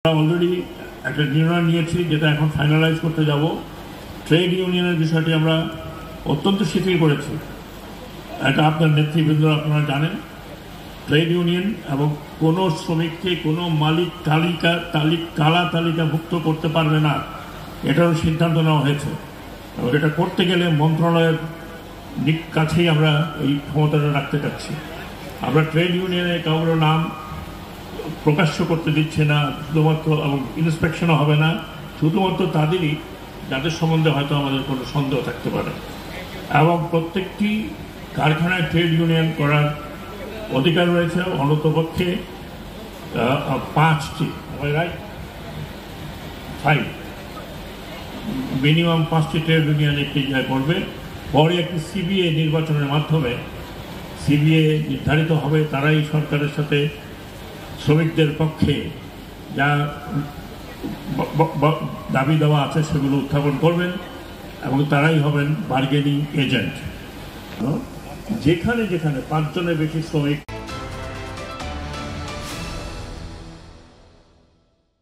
Already একটা নির্ণয় নিয়েছি, যেটা এখন ফাইনালাইজ করতে যাব। ট্রেড ইউনিয়নের বিষয়টি আমরা অত্যন্ত শিথিল করেছি। এটা আপনার নেতৃবৃন্দ আপনারা জানেন, ট্রেড ইউনিয়ন এবং কোনো শ্রমিককে কোনো মালিক কালা তালিকাভুক্ত করতে পারবে না, এটারও সিদ্ধান্ত নেওয়া হয়েছে। এবং এটা করতে গেলে মন্ত্রণালয়ের কাছেই আমরা এই ক্ষমতাটা রাখতে চাচ্ছি। আমরা ট্রেড ইউনিয়নের কারোর নাম প্রকাশ্য করতে দিচ্ছে না, শুধুমাত্র এবং ইন্সপেকশনও হবে না, শুধুমাত্র তাদেরই যাদের সম্বন্ধে হয়তো আমাদের কোনো সন্দেহ থাকতে পারে। এবং প্রত্যেকটি কারখানায় ট্রেড ইউনিয়ন করার অধিকার রয়েছে, অন্ততপক্ষে 5টি, রাইট, 5 মিনিমাম 5টি ট্রেড ইউনিয়ন একটি করবে। পরে একটি সিবিএ নির্বাচনের মাধ্যমে সিবিএ নির্ধারিত হবে, তারাই সরকারের সাথে শ্রমিকদের পক্ষে যা দাবি দেওয়া আছে সেগুলো উত্থাপন করবেন এবং তারাই হবেন বার্গেনিং এজেন্ট। যেখানে 5 জনের বেশি শ্রমিক